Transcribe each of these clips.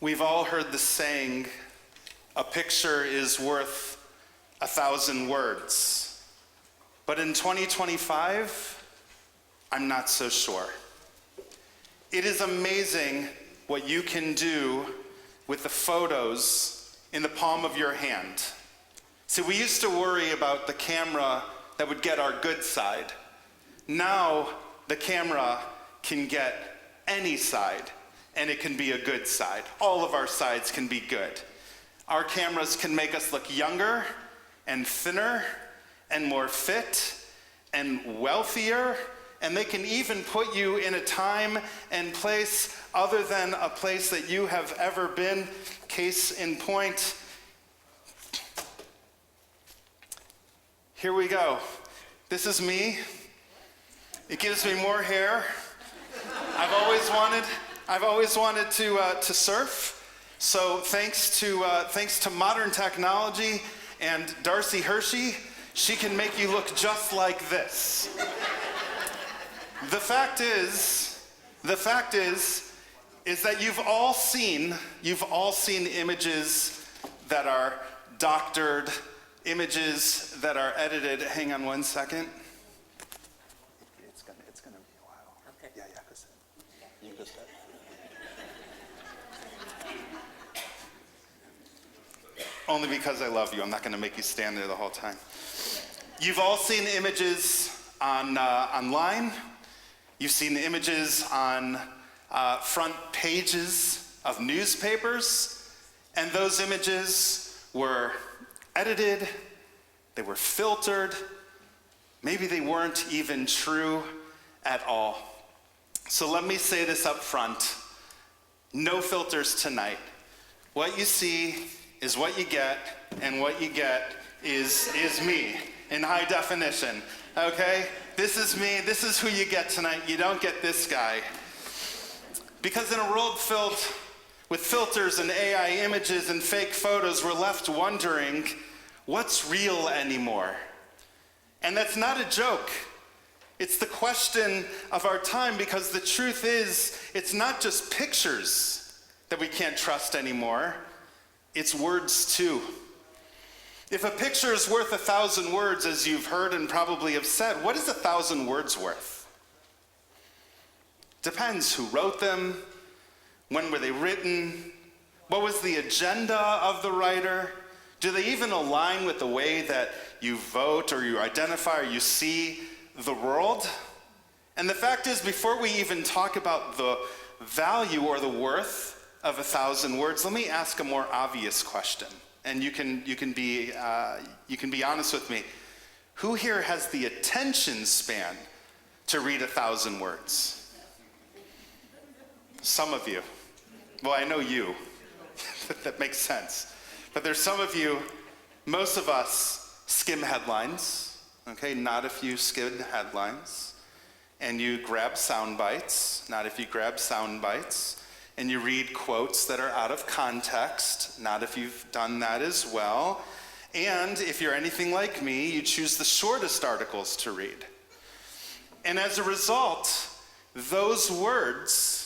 We've all heard the saying, a picture is worth 1,000 words. But in 2025, I'm not so sure. It is amazing what you can do with the photos in the palm of your hand. See, we used to worry about the camera that would get our good side. Now, the camera can get any side, and it can be a good side. All of our sides can be good. Our cameras can make us look younger and thinner and more fit and wealthier, and they can even put you in a time and place other than a place that you have ever been. Case in point, here we go. This is me. It gives me more hair. I've always wanted to surf. So thanks to modern technology and Darcy Hershey, she can make you look just like this. The fact is that you've all seen images that are doctored, images that are edited. Hang on one second. It's gonna be a while. Okay. Yeah, because you can go step. Only because I love you. I'm not gonna make you stand there the whole time. You've all seen images online. You've seen images on front pages of newspapers, and those images were edited, they were filtered, maybe they weren't even true at all. So let me say this up front, no filters tonight. What you see is what you get, and what you get is me in high definition, okay? This is me, this is who you get tonight. You don't get this guy. Because in a world filled with filters and AI images and fake photos, we're left wondering, what's real anymore? And that's not a joke. It's the question of our time, because the truth is, it's not just pictures that we can't trust anymore, it's words too. If a picture is worth 1,000 words, as you've heard and probably have said, what is 1,000 words worth? Depends who wrote them, when were they written, what was the agenda of the writer, do they even align with the way that you vote or you identify or you see the world? And the fact is, before we even talk about the value or the worth of 1,000 words, let me ask a more obvious question. And you can be honest with me. Who here has the attention span to read 1,000 words? Some of you. Well, I know you. That makes sense. But there's some of you, most of us skim headlines, okay? Not if you skim headlines. And you grab sound bites, not if you grab sound bites. And you read quotes that are out of context, not if you've done that as well. And if you're anything like me, you choose the shortest articles to read. And as a result, those words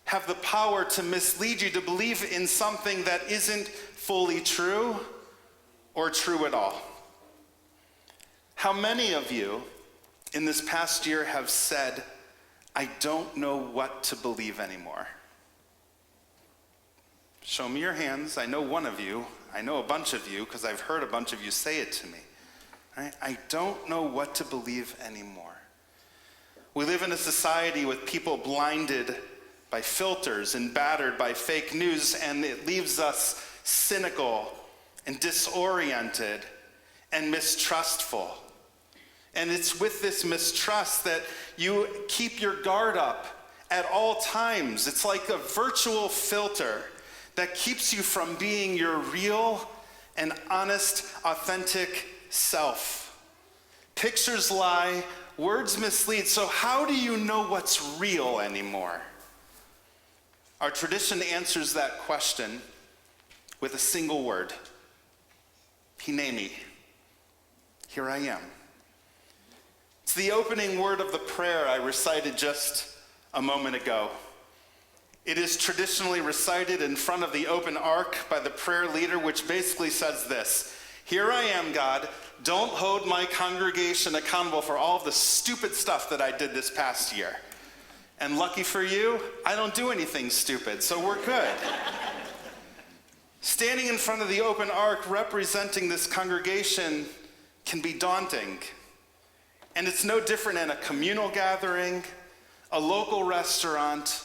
have the power to mislead you to believe in something that isn't fully true or true at all. How many of you in this past year have said, I don't know what to believe anymore? Show me your hands. I know one of you. I know a bunch of you because I've heard a bunch of you say it to me. Right? I don't know what to believe anymore. We live in a society with people blinded by filters and battered by fake news, and it leaves us cynical and disoriented and mistrustful. And it's with this mistrust that you keep your guard up at all times. It's like a virtual filter that keeps you from being your real and honest, authentic self. Pictures lie, words mislead, so how do you know what's real anymore? Our tradition answers that question with a single word. Hineni. Here I am. It's the opening word of the prayer I recited just a moment ago. It is traditionally recited in front of the open ark by the prayer leader, which basically says this: "Here I am, God. Don't hold my congregation accountable for all of the stupid stuff that I did this past year. And lucky for you, I don't do anything stupid, so we're good." Standing in front of the open ark representing this congregation can be daunting. And it's no different in a communal gathering, a local restaurant,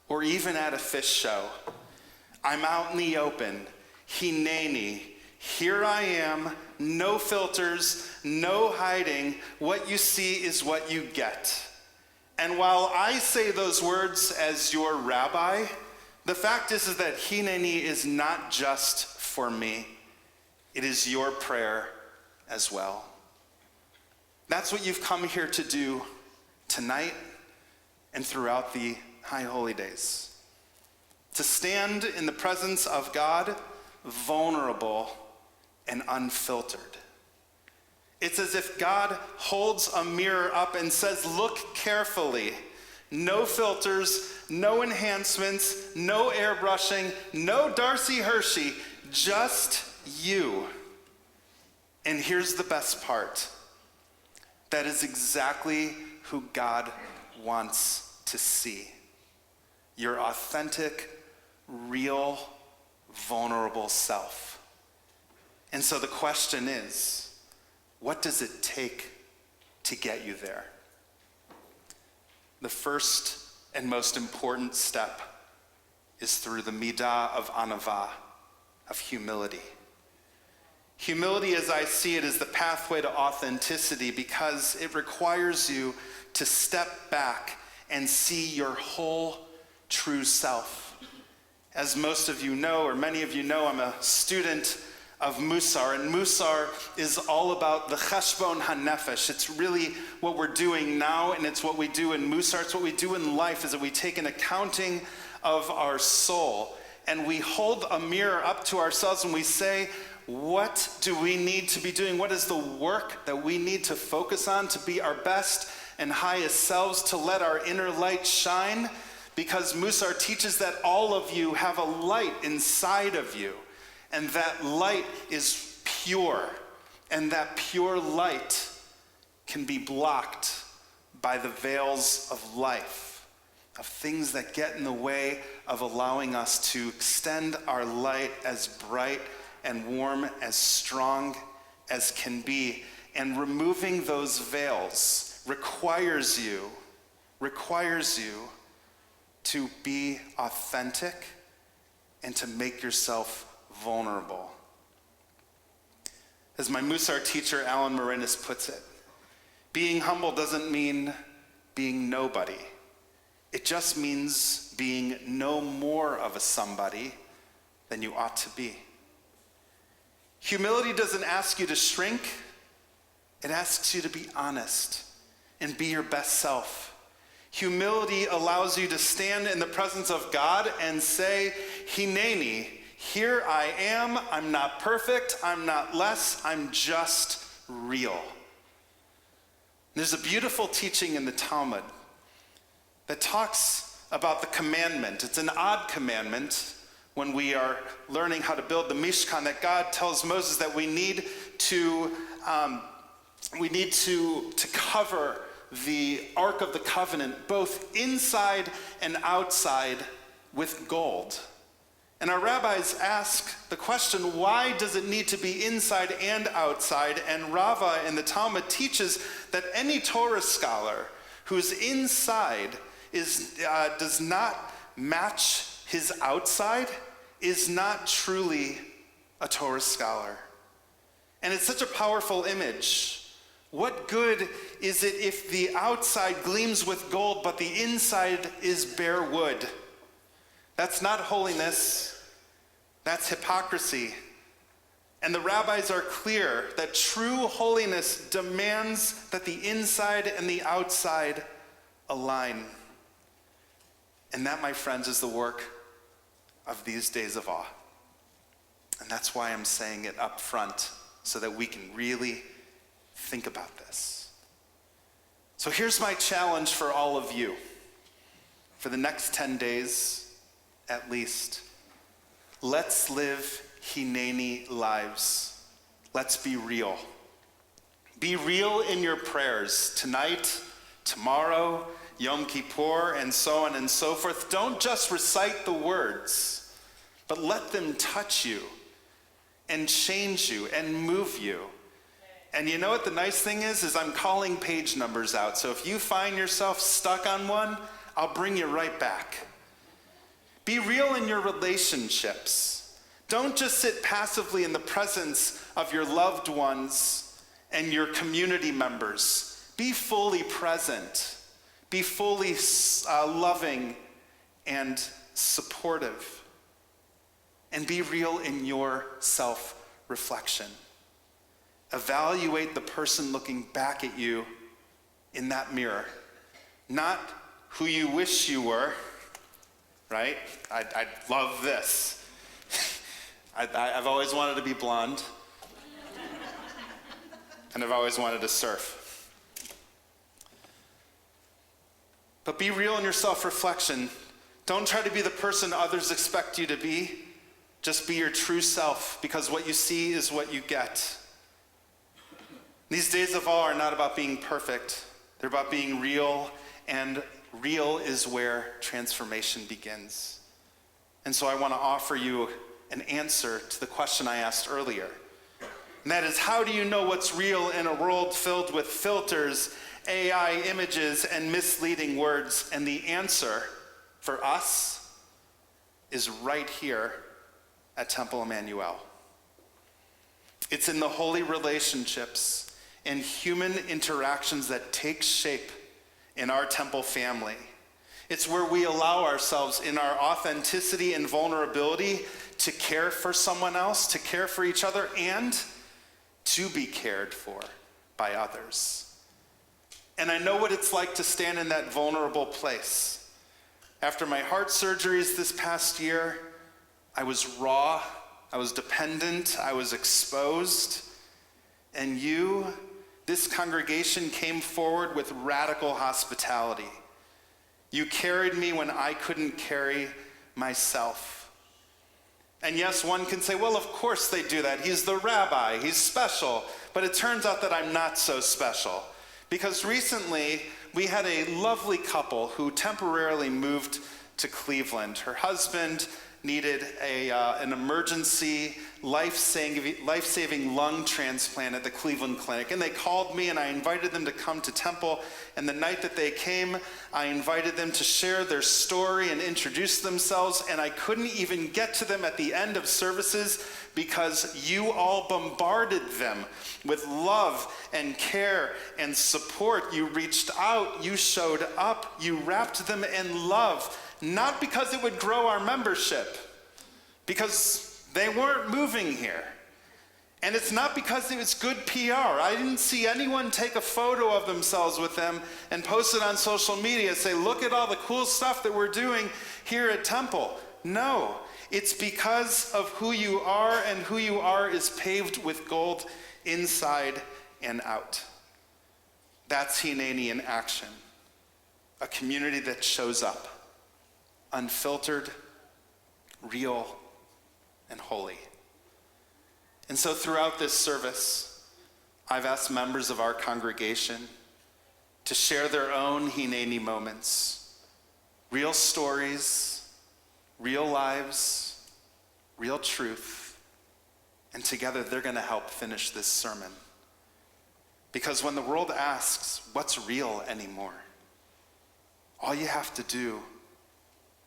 or even at a fish show. I'm out in the open. Hineni. Here I am. No filters, no hiding. What you see is what you get. And while I say those words as your rabbi, the fact is that Hineni is not just for me. It is your prayer as well. That's what you've come here to do tonight and throughout the High Holy Days. To stand in the presence of God, vulnerable and unfiltered. It's as if God holds a mirror up and says, "Look carefully. No filters, no enhancements, no airbrushing, no Darcy Hershey, just you." And here's the best part. That is exactly who God wants to see. Your authentic, real, vulnerable self. And so the question is, what does it take to get you there? The first and most important step is through the midah of anavah, of humility. Humility, as I see it, is the pathway to authenticity because it requires you to step back and see your whole true self. As most of you know, or many of you know, I'm a student of Musar, and Musar is all about the cheshbon hanefesh. It's really what we're doing now, and it's what we do in Musar. It's what we do in life, is that we take an accounting of our soul, and we hold a mirror up to ourselves and we say, what do we need to be doing? What is the work that we need to focus on to be our best and highest selves, to let our inner light shine? Because Musar teaches that all of you have a light inside of you, and that light is pure, and that pure light can be blocked by the veils of life, of things that get in the way of allowing us to extend our light as bright and warm, as strong as can be. And removing those veils requires you to be authentic and to make yourself vulnerable. As my Musar teacher, Alan Marinis, puts it, being humble doesn't mean being nobody. It just means being no more of a somebody than you ought to be. Humility doesn't ask you to shrink. It asks you to be honest and be your best self. Humility allows you to stand in the presence of God and say, Hineni, here I am. I'm not perfect. I'm not less. I'm just real. There's a beautiful teaching in the Talmud that talks about the commandment. It's an odd commandment when we are learning how to build the Mishkan, that God tells Moses that we need to cover the Ark of the Covenant, both inside and outside, with gold. And our rabbis ask the question, why does it need to be inside and outside? And Rava in the Talmud teaches that any Torah scholar whose inside does not match his outside is not truly a Torah scholar. And it's such a powerful image. What good is it if the outside gleams with gold, but the inside is bare wood? That's not holiness. That's hypocrisy. And the rabbis are clear that true holiness demands that the inside and the outside align. And that, my friends, is the work of these days of awe. And that's why I'm saying it up front, so that we can really think about this. So here's my challenge for all of you. For the next 10 days, at least. Let's live Hineni lives. Let's be real. Be real in your prayers tonight, tomorrow, Yom Kippur, and so on and so forth. Don't just recite the words, but let them touch you and change you and move you. And you know what the nice thing is I'm calling page numbers out. So if you find yourself stuck on one, I'll bring you right back. Be real in your relationships. Don't just sit passively in the presence of your loved ones and your community members. Be fully present. Be fully loving and supportive. And be real in your self-reflection. Evaluate the person looking back at you in that mirror. Not who you wish you were, right? I love this. I've always wanted to be blonde. And I've always wanted to surf. But be real in your self-reflection. Don't try to be the person others expect you to be. Just be your true self, because what you see is what you get. These days of awe are not about being perfect. They're about being real, and real is where transformation begins. And so I want to offer you an answer to the question I asked earlier. And that is, how do you know what's real in a world filled with filters, AI images, and misleading words? And the answer for us is right here at Temple Emmanuel. It's in the holy relationships and human interactions that take shape in our temple family. It's where we allow ourselves in our authenticity and vulnerability to care for someone else, to care for each other, and to be cared for by others. And I know what it's like to stand in that vulnerable place. After my heart surgeries this past year, I was raw, I was dependent, I was exposed, and you, this congregation, came forward with radical hospitality. You carried me when I couldn't carry myself. And yes, one can say, well, of course they do that. He's the rabbi, he's special. But it turns out that I'm not so special. Because recently, we had a lovely couple who temporarily moved to Cleveland. Her husband needed an emergency life-saving lung transplant at the Cleveland Clinic. And they called me, and I invited them to come to Temple. And the night that they came, I invited them to share their story and introduce themselves. And I couldn't even get to them at the end of services because you all bombarded them with love and care and support. You reached out, you showed up, you wrapped them in love. Not because it would grow our membership, because they weren't moving here. And it's not because it was good PR. I didn't see anyone take a photo of themselves with them and post it on social media, say, look at all the cool stuff that we're doing here at Temple. No, it's because of who you are, and who you are is paved with gold inside and out. That's Hineni in action. A community that shows up. Unfiltered, real, and holy. And so throughout this service, I've asked members of our congregation to share their own Hineni moments, real stories, real lives, real truth, and together they're going to help finish this sermon. Because when the world asks, what's real anymore? All you have to do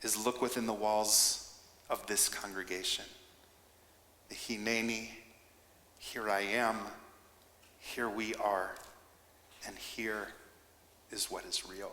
is look within the walls of this congregation. The Hineni, here I am, here we are, and here is what is real.